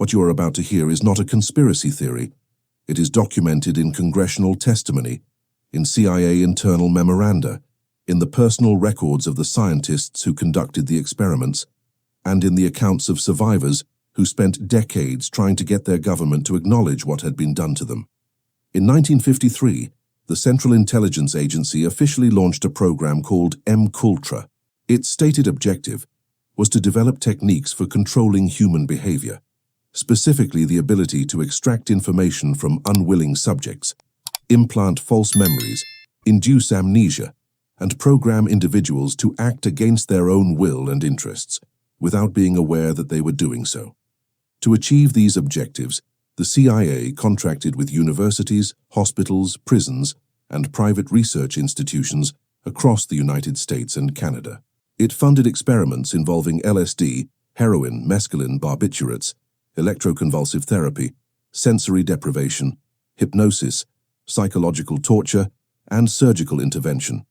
What you are about to hear is not a conspiracy theory. It is documented in congressional testimony, in CIA internal memoranda, in the personal records of the scientists who conducted the experiments, and in the accounts of survivors who spent decades trying to get their government to acknowledge what had been done to them. In 1953, the Central Intelligence Agency officially launched a program called MKULTRA. Its stated objective was to develop techniques for controlling human behavior, specifically the ability to extract information from unwilling subjects, implant false memories, induce amnesia, and program individuals to act against their own will and interests, without being aware that they were doing so. To achieve these objectives, the CIA contracted with universities, hospitals, prisons, and private research institutions across the United States and Canada. It funded experiments involving LSD, heroin, mescaline, barbiturates, electroconvulsive therapy, sensory deprivation, hypnosis, psychological torture, and surgical intervention.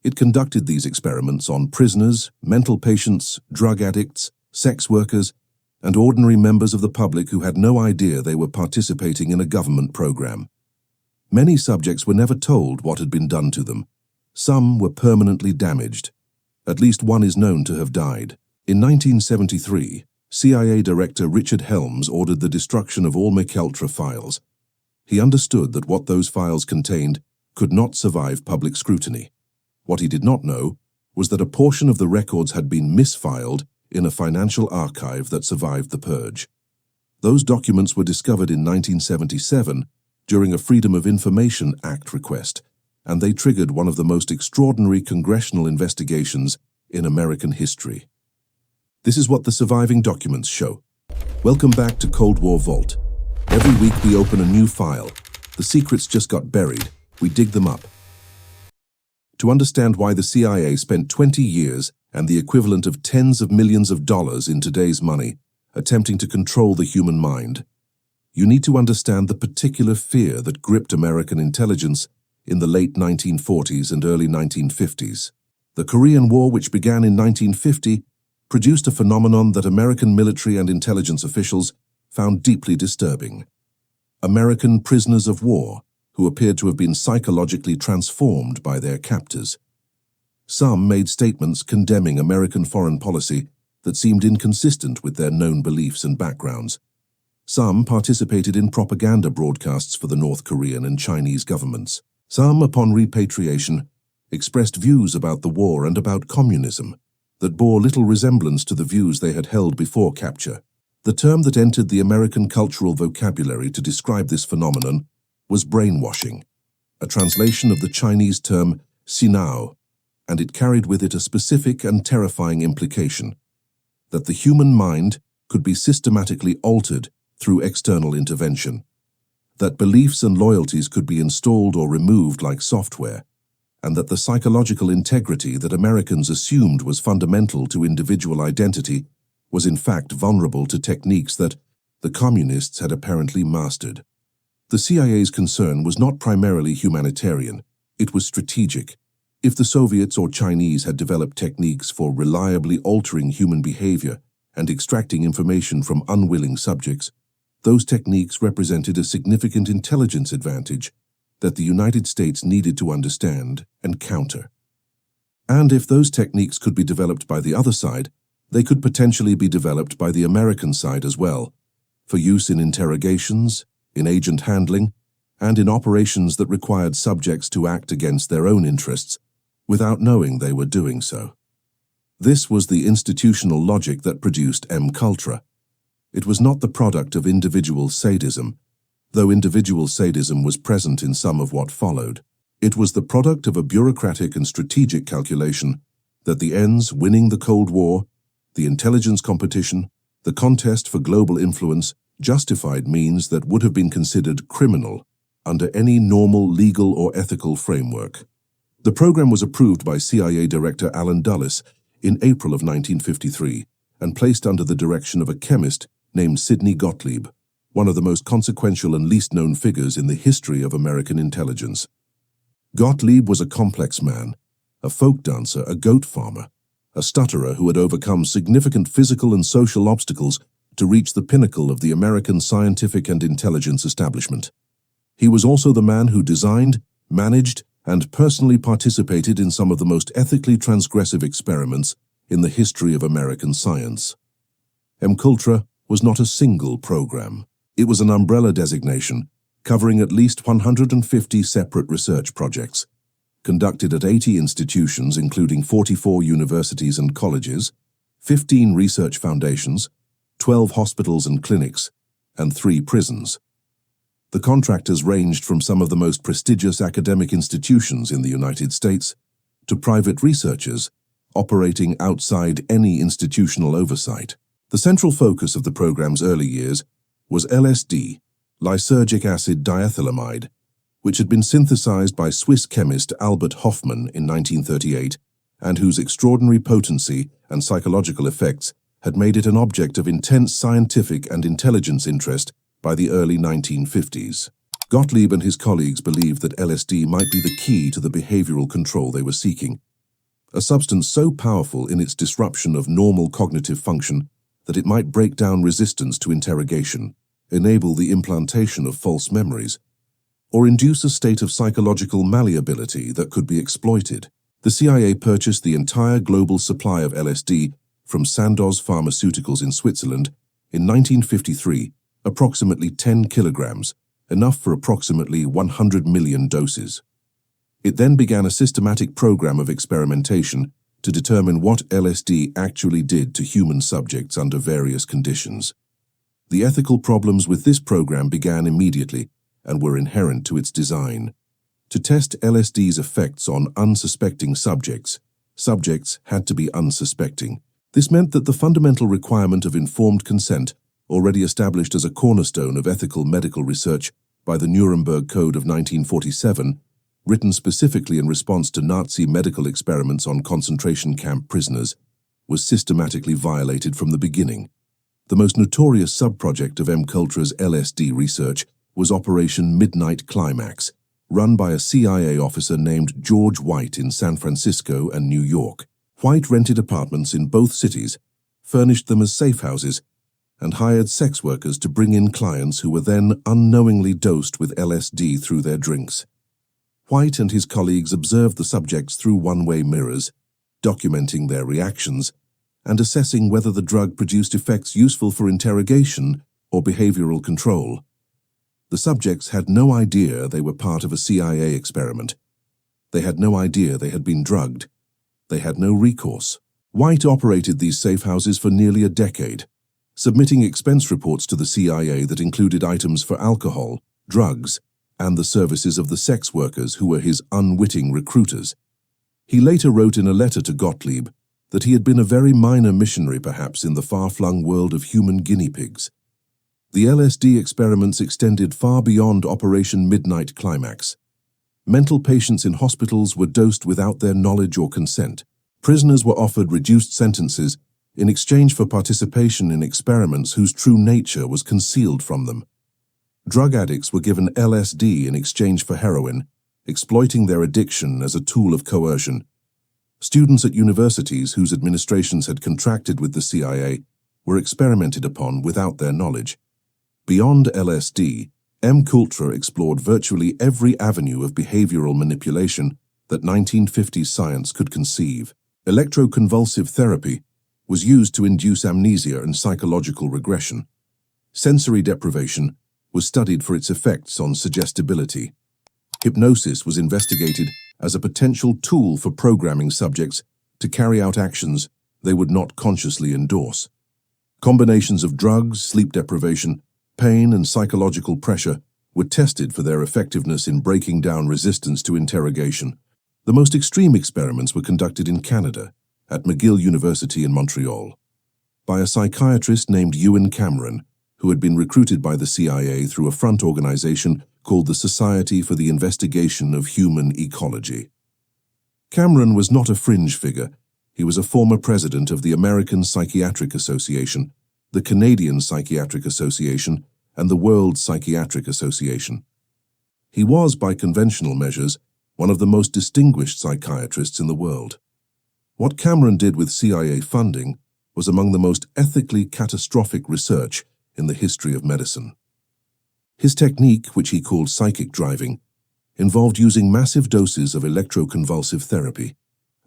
It conducted these experiments on prisoners, mental patients, drug addicts, sex workers, and ordinary members of the public who had no idea they were participating in a government program. Many subjects were never told what had been done to them. Some were permanently damaged. At least one is known to have died. In 1973, CIA Director Richard Helms ordered the destruction of all MKULTRA files. He understood that what those files contained could not survive public scrutiny. What he did not know was that a portion of the records had been misfiled in a financial archive that survived the purge. Those documents were discovered in 1977 during a Freedom of Information Act request, and they triggered one of the most extraordinary congressional investigations in American history. This is what the surviving documents show. Welcome back to Cold War Vault. Every week we open a new file. The secrets just got buried. We dig them up. To understand why the CIA spent 20 years and the equivalent of tens of millions of dollars in today's money attempting to control the human mind, you need to understand the particular fear that gripped American intelligence in the late 1940s and early 1950s. The Korean War, which began in 1950, produced a phenomenon that American military and intelligence officials found deeply disturbing. American prisoners of war who appeared to have been psychologically transformed by their captors. Some made statements condemning American foreign policy that seemed inconsistent with their known beliefs and backgrounds. Some participated in propaganda broadcasts for the North Korean and Chinese governments. Some, upon repatriation, expressed views about the war and about communism that bore little resemblance to the views they had held before capture. The term that entered the American cultural vocabulary to describe this phenomenon was brainwashing, a translation of the Chinese term sinao, and it carried with it a specific and terrifying implication that the human mind could be systematically altered through external intervention, that beliefs and loyalties could be installed or removed like software, and that the psychological integrity that Americans assumed was fundamental to individual identity was in fact vulnerable to techniques that the communists had apparently mastered. The CIA's concern was not primarily humanitarian, it was strategic. If the Soviets or Chinese had developed techniques for reliably altering human behavior and extracting information from unwilling subjects, those techniques represented a significant intelligence advantage that the United States needed to understand and counter. And if those techniques could be developed by the other side, they could potentially be developed by the American side as well, for use in interrogations, in agent handling, and in operations that required subjects to act against their own interests without knowing they were doing so. This was the institutional logic that produced MKULTRA. It was not the product of individual sadism, though individual sadism was present in some of what followed. It was the product of a bureaucratic and strategic calculation that the ends winning the Cold War, the intelligence competition, the contest for global influence, justified means that would have been considered criminal under any normal legal or ethical framework. The program was approved by CIA Director Allen Dulles in April of 1953 and placed under the direction of a chemist named Sidney Gottlieb, one of the most consequential and least known figures in the history of American intelligence. Gottlieb was a complex man, a folk dancer, a goat farmer, a stutterer who had overcome significant physical and social obstacles to reach the pinnacle of the American scientific and intelligence establishment. He was also the man who designed, managed, and personally participated in some of the most ethically transgressive experiments in the history of American science. MKULTRA was not a single program. It was an umbrella designation covering at least 150 separate research projects, conducted at 80 institutions including 44 universities and colleges, 15 research foundations, 12 hospitals and clinics, and 3 prisons. The contractors ranged from some of the most prestigious academic institutions in the United States to private researchers operating outside any institutional oversight. The central focus of the program's early years was LSD, lysergic acid diethylamide, which had been synthesized by Swiss chemist Albert Hofmann in 1938 and whose extraordinary potency and psychological effects had made it an object of intense scientific and intelligence interest by the early 1950s. Gottlieb and his colleagues believed that LSD might be the key to the behavioral control they were seeking, a substance so powerful in its disruption of normal cognitive function that it might break down resistance to interrogation, enable the implantation of false memories, or induce a state of psychological malleability that could be exploited. The CIA purchased the entire global supply of LSD from Sandoz Pharmaceuticals in Switzerland in 1953, approximately 10 kilograms, enough for approximately 100 million doses. It then began a systematic program of experimentation to determine what LSD actually did to human subjects under various conditions. The ethical problems with this program began immediately and were inherent to its design. To test LSD's effects on unsuspecting subjects, subjects had to be unsuspecting. This meant that the fundamental requirement of informed consent, already established as a cornerstone of ethical medical research by the Nuremberg Code of 1947, written specifically in response to Nazi medical experiments on concentration camp prisoners, was systematically violated from the beginning. The most notorious subproject of MKULTRA's LSD research was Operation Midnight Climax, run by a CIA officer named George White in San Francisco and New York. White rented apartments in both cities, furnished them as safehouses, and hired sex workers to bring in clients who were then unknowingly dosed with LSD through their drinks. White and his colleagues observed the subjects through one-way mirrors, documenting their reactions and assessing whether the drug produced effects useful for interrogation or behavioral control. The subjects had no idea they were part of a CIA experiment. They had no idea they had been drugged. They had no recourse. White operated these safehouses for nearly a decade, submitting expense reports to the CIA that included items for alcohol, drugs, and the services of the sex workers who were his unwitting recruiters. He later wrote in a letter to Gottlieb that he had been a very minor missionary perhaps in the far-flung world of human guinea pigs. The LSD experiments extended far beyond Operation Midnight Climax. Mental patients in hospitals were dosed without their knowledge or consent. Prisoners were offered reduced sentences in exchange for participation in experiments whose true nature was concealed from them. Drug addicts were given LSD in exchange for heroin, exploiting their addiction as a tool of coercion. Students at universities whose administrations had contracted with the CIA were experimented upon without their knowledge. Beyond LSD, MKULTRA explored virtually every avenue of behavioral manipulation that 1950s science could conceive. Electroconvulsive therapy was used to induce amnesia and psychological regression. Sensory deprivation was studied for its effects on suggestibility. Hypnosis was investigated as a potential tool for programming subjects to carry out actions they would not consciously endorse. Combinations of drugs, sleep deprivation, pain, and psychological pressure were tested for their effectiveness in breaking down resistance to interrogation. The most extreme experiments were conducted in Canada, at McGill University in Montreal, by a psychiatrist named Ewen, who had been recruited by the CIA through a front organization called the Society for the Investigation of Human Ecology. Cameron was not a fringe figure. He was a former president of the American Psychiatric Association, the Canadian Psychiatric Association, and the World Psychiatric Association. He was, by conventional measures, one of the most distinguished psychiatrists in the world. What Cameron did with CIA funding was among the most ethically catastrophic research in the history of medicine. His technique, which he called psychic driving, involved using massive doses of electroconvulsive therapy,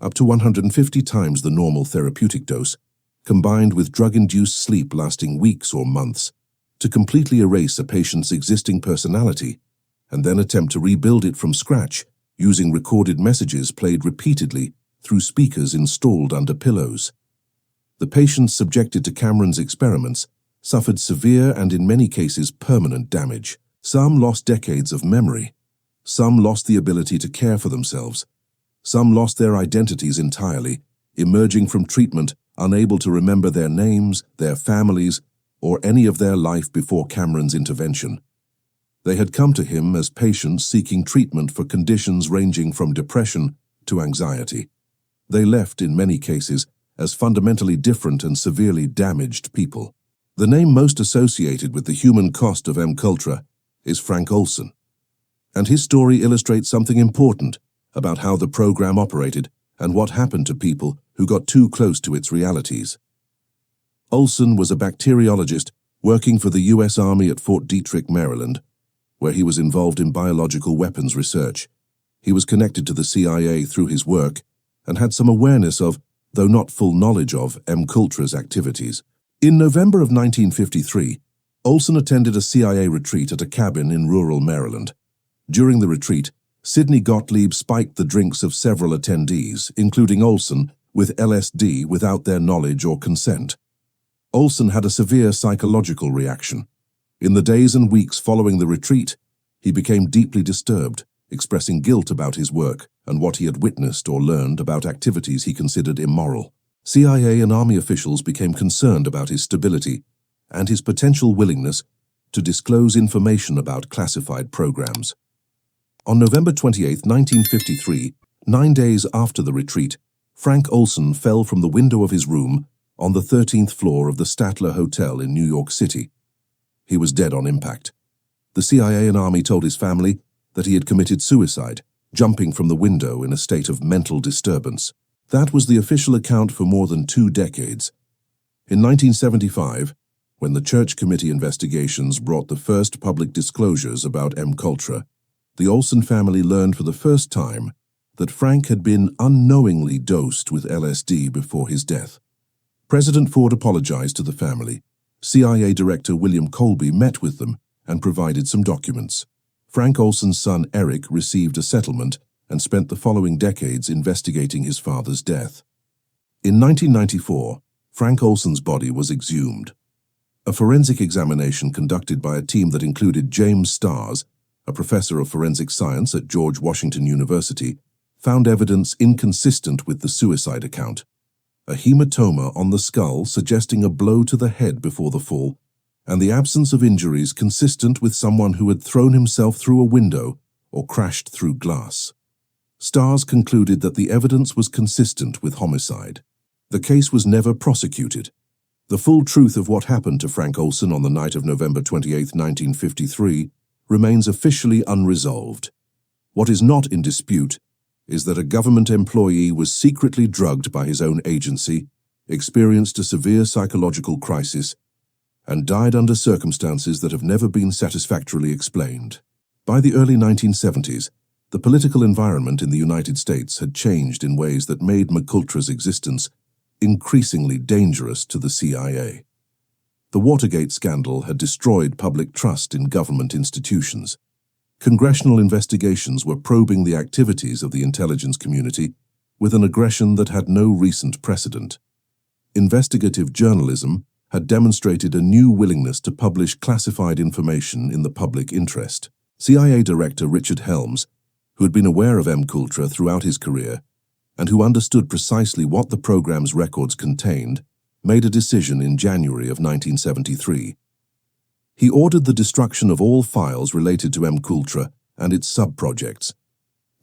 up to 150 times the normal therapeutic dose, combined with drug-induced sleep lasting weeks or months, to completely erase a patient's existing personality and then attempt to rebuild it from scratch using recorded messages played repeatedly through speakers installed under pillows. The patients subjected to Cameron's experiments suffered severe and in many cases permanent damage. Some lost decades of memory. Some lost the ability to care for themselves. Some lost their identities entirely, emerging from treatment unable to remember their names, their families, or any of their life before Cameron's intervention. They had come to him as patients seeking treatment for conditions ranging from depression to anxiety. They left, in many cases, as fundamentally different and severely damaged people. The name most associated with the human cost of MKULTRA is Frank Olson, and his story illustrates something important about how the program operated and what happened to people who got too close to its realities. Olson was a bacteriologist working for the U.S. Army at Fort Detrick, Maryland, where he was involved in biological weapons research. He was connected to the CIA through his work and had some awareness of, though not full knowledge of, MKULTRA's activities. In November of 1953, Olson attended a CIA retreat at a cabin in rural Maryland. During the retreat, Sidney Gottlieb spiked the drinks of several attendees, including Olson, with LSD without their knowledge or consent. Olson had a severe psychological reaction. In the days and weeks following the retreat, he became deeply disturbed, expressing guilt about his work and what he had witnessed or learned about activities he considered immoral. CIA and Army officials became concerned about his stability and his potential willingness to disclose information about classified programs. On November 28, 1953, 9 days after the retreat, Frank Olson fell from the window of his room on the 13th floor of the Statler Hotel in New York City. He was dead on impact. The CIA and Army told his family that he had committed suicide, jumping from the window in a state of mental disturbance. That was the official account for more than 2 decades. In 1975, when the Church Committee investigations brought the first public disclosures about MKULTRA, the Olson family learned for the first time that Frank had been unknowingly dosed with LSD before his death. President Ford apologized to the family. CIA Director William Colby met with them and provided some documents. Frank Olson's son Eric received a settlement and spent the following decades investigating his father's death. In 1994, Frank Olson's body was exhumed. A forensic examination conducted by a team that included James Starrs, a professor of forensic science at George Washington University, found evidence inconsistent with the suicide account. A hematoma on the skull suggesting a blow to the head before the fall, and the absence of injuries consistent with someone who had thrown himself through a window or crashed through glass. Starrs concluded that the evidence was consistent with homicide. The case was never prosecuted. The full truth of what happened to Frank Olson on the night of November 28, 1953, remains officially unresolved. What is not in dispute is that a government employee was secretly drugged by his own agency, experienced a severe psychological crisis, and died under circumstances that have never been satisfactorily explained. By the early 1970s, the political environment in the United States had changed in ways that made MKULTRA's existence increasingly dangerous to the CIA. The Watergate scandal had destroyed public trust in government institutions. Congressional investigations were probing the activities of the intelligence community with an aggression that had no recent precedent. Investigative journalism had demonstrated a new willingness to publish classified information in the public interest. CIA Director Richard Helms, who had been aware of MKULTRA throughout his career and who understood precisely what the program's records contained, made a decision in January of 1973. He ordered the destruction of all files related to MKULTRA and its sub-projects.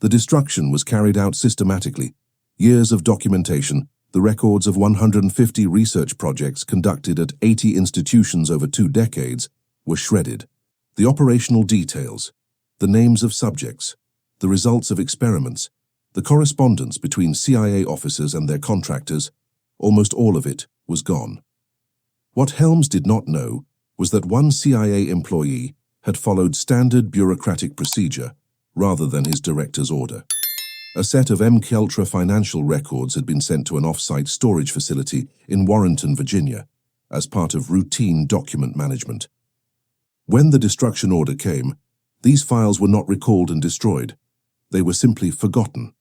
The destruction was carried out systematically. Years of documentation, the records of 150 research projects conducted at 80 institutions over 2 decades, were shredded. The operational details, the names of subjects, the results of experiments, the correspondence between CIA officers and their contractors, almost all of it was gone. What Helms did not know was that one CIA employee had followed standard bureaucratic procedure rather than his director's order. A set of MKULTRA financial records had been sent to an off-site storage facility in Warrenton, Virginia, as part of routine document management. When the destruction order came, these files were not recalled and destroyed. They were simply forgotten.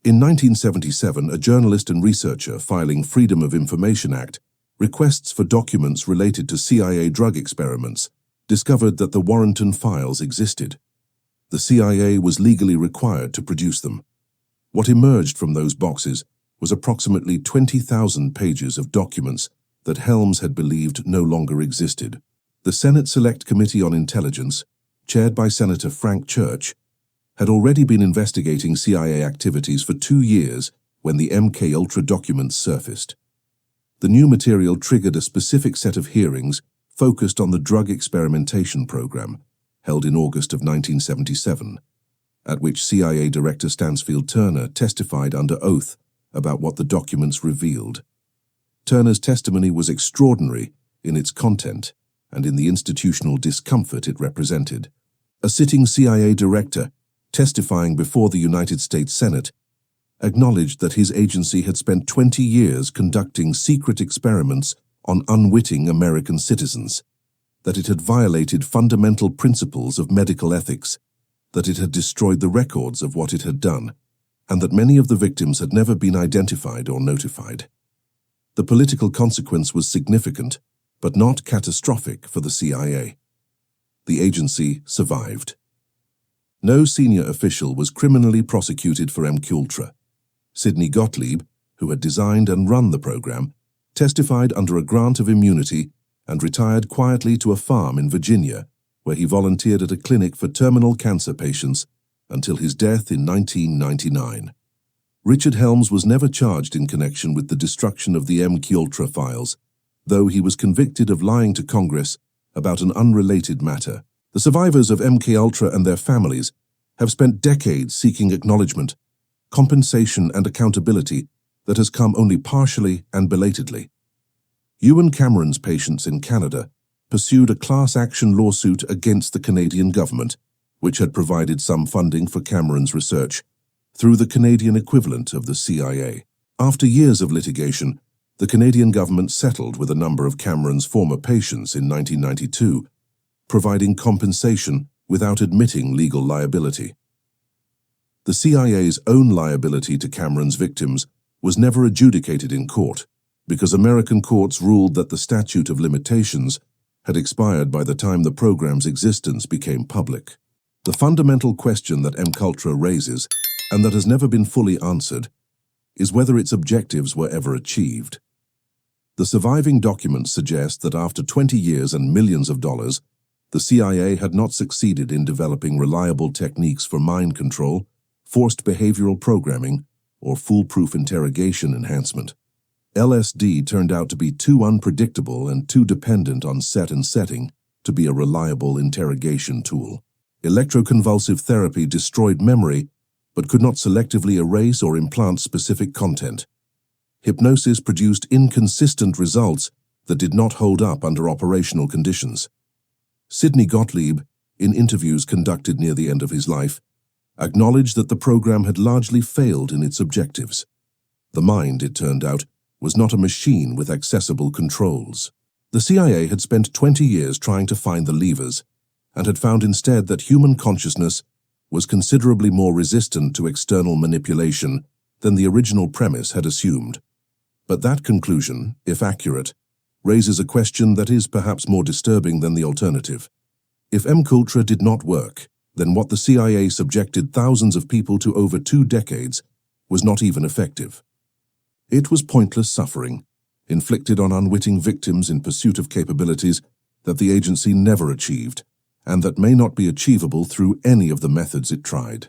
In 1977, a journalist and researcher filing Freedom of Information Act requests for documents related to CIA drug experiments discovered that the Warrenton files existed. The CIA was legally required to produce them. What emerged from those boxes was approximately 20,000 pages of documents that Helms had believed no longer existed. The Senate Select Committee on Intelligence, chaired by Senator Frank Church, had already been investigating CIA activities for 2 years when the MKUltra documents surfaced. The new material triggered a specific set of hearings focused on the drug experimentation program, held in August of 1977, at which CIA Director Stansfield Turner testified under oath about what the documents revealed. Turner's testimony was extraordinary in its content and in the institutional discomfort it represented. A sitting CIA director, testifying before the United States Senate, acknowledged that his agency had spent 20 years conducting secret experiments on unwitting American citizens, that it had violated fundamental principles of medical ethics, that it had destroyed the records of what it had done, and that many of the victims had never been identified or notified. The political consequence was significant, but not catastrophic for the CIA. The agency survived. No senior official was criminally prosecuted for MKUltra. Sidney Gottlieb, who had designed and run the program, testified under a grant of immunity and retired quietly to a farm in Virginia, where he volunteered at a clinic for terminal cancer patients until his death in 1999. Richard Helms was never charged in connection with the destruction of the MKUltra files, though he was convicted of lying to Congress about an unrelated matter. The survivors of MKUltra and their families have spent decades seeking acknowledgement, compensation and accountability that has come only partially and belatedly. Ewen Cameron's patients in Canada pursued a class action lawsuit against the Canadian government, which had provided some funding for Cameron's research, through the Canadian equivalent of the CIA. After years of litigation, the Canadian government settled with a number of Cameron's former patients in 1992, providing compensation without admitting legal liability. The CIA's own liability to Cameron's victims was never adjudicated in court, because American courts ruled that the statute of limitations had expired by the time the program's existence became public. The fundamental question that MKUltra raises, and that has never been fully answered, is whether its objectives were ever achieved. The surviving documents suggest that after 20 years and millions of dollars, the CIA had not succeeded in developing reliable techniques for mind control, forced behavioral programming, or foolproof interrogation enhancement. LSD turned out to be too unpredictable and too dependent on set and setting to be a reliable interrogation tool. Electroconvulsive therapy destroyed memory, but could not selectively erase or implant specific content. Hypnosis produced inconsistent results that did not hold up under operational conditions. Sidney Gottlieb, in interviews conducted near the end of his life, acknowledged that the program had largely failed in its objectives. The mind, it turned out, was not a machine with accessible controls. The CIA had spent 20 years trying to find the levers, and had found instead that human consciousness was considerably more resistant to external manipulation than the original premise had assumed. But that conclusion, if accurate, raises a question that is perhaps more disturbing than the alternative. If MKUltra did not work, then what the CIA subjected thousands of people to over 2 decades was not even effective. It was pointless suffering, inflicted on unwitting victims in pursuit of capabilities that the agency never achieved, and that may not be achievable through any of the methods it tried.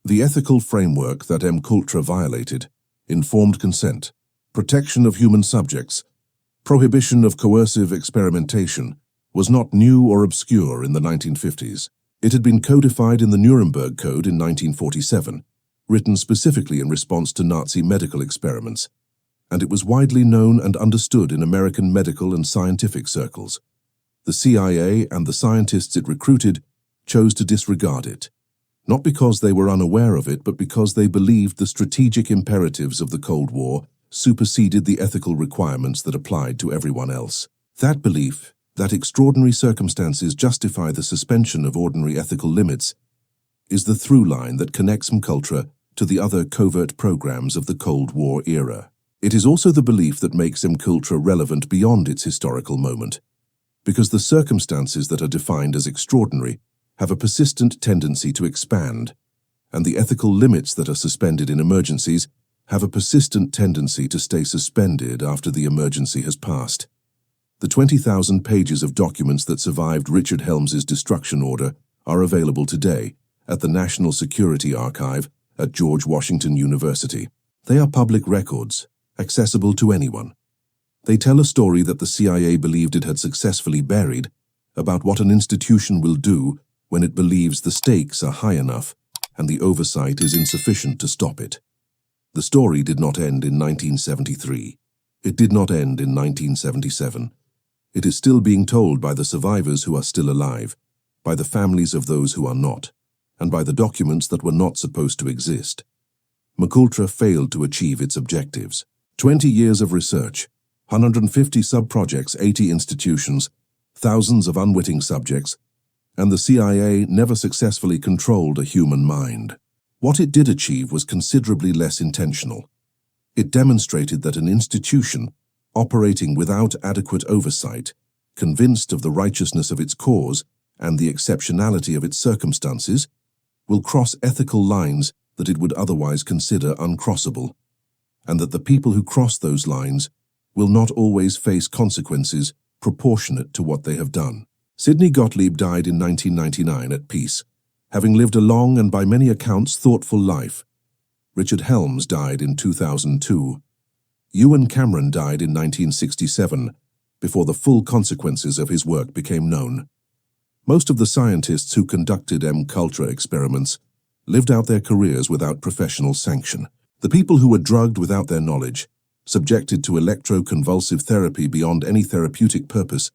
The ethical framework that MKUltra violated, informed consent, protection of human subjects, prohibition of coercive experimentation, was not new or obscure in the 1950s. It had been codified in the Nuremberg Code in 1947, written specifically in response to Nazi medical experiments, and it was widely known and understood in American medical and scientific circles. The CIA and the scientists it recruited chose to disregard it, not because they were unaware of it, but because they believed the strategic imperatives of the Cold War superseded the ethical requirements that applied to everyone else. That belief, that extraordinary circumstances justify the suspension of ordinary ethical limits, is the through line that connects MKULTRA to the other covert programs of the Cold War era. It is also the belief that makes MKULTRA relevant beyond its historical moment, because the circumstances that are defined as extraordinary have a persistent tendency to expand, and the ethical limits that are suspended in emergencies have a persistent tendency to stay suspended after the emergency has passed. The 20,000 pages of documents that survived Richard Helms's destruction order are available today at the National Security Archive at George Washington University. They are public records, accessible to anyone. They tell a story that the CIA believed it had successfully buried about what an institution will do when it believes the stakes are high enough and the oversight is insufficient to stop it. The story did not end in 1973. It did not end in 1977. It is still being told by the survivors who are still alive, by the families of those who are not, and by the documents that were not supposed to exist. MKULTRA failed to achieve its objectives. 20 years of research, 150 sub-projects, 80 institutions, thousands of unwitting subjects, and the CIA never successfully controlled a human mind. What it did achieve was considerably less intentional. It demonstrated that an institution, operating without adequate oversight, convinced of the righteousness of its cause and the exceptionality of its circumstances, will cross ethical lines that it would otherwise consider uncrossable, and that the people who cross those lines will not always face consequences proportionate to what they have done. Sidney Gottlieb died in 1999 at peace, having lived a long and by many accounts thoughtful life. Richard Helms died in 2002. Ewen died in 1967, before the full consequences of his work became known. Most of the scientists who conducted MKULTRA experiments lived out their careers without professional sanction. The people who were drugged without their knowledge, subjected to electroconvulsive therapy beyond any therapeutic purpose,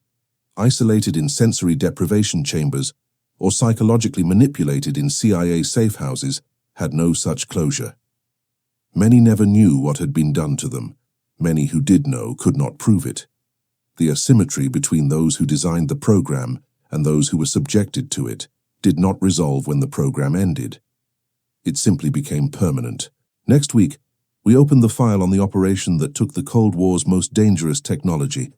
isolated in sensory deprivation chambers, or psychologically manipulated in CIA safehouses, had no such closure. Many never knew what had been done to them. Many who did know could not prove it. The asymmetry between those who designed the program and those who were subjected to it did not resolve when the program ended. It simply became permanent. Next week, we opened the file on the operation that took the Cold War's most dangerous technology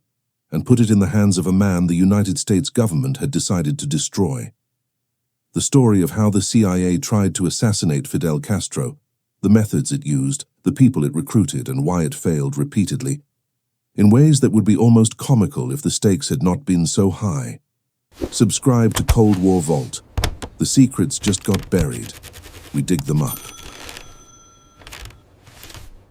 and put it in the hands of a man the United States government had decided to destroy. The story of how the CIA tried to assassinate Fidel Castro, the methods it used, the people it recruited, and why it failed repeatedly, in ways that would be almost comical if the stakes had not been so high. Subscribe to Cold War Vault. The secrets just got buried. We dig them up.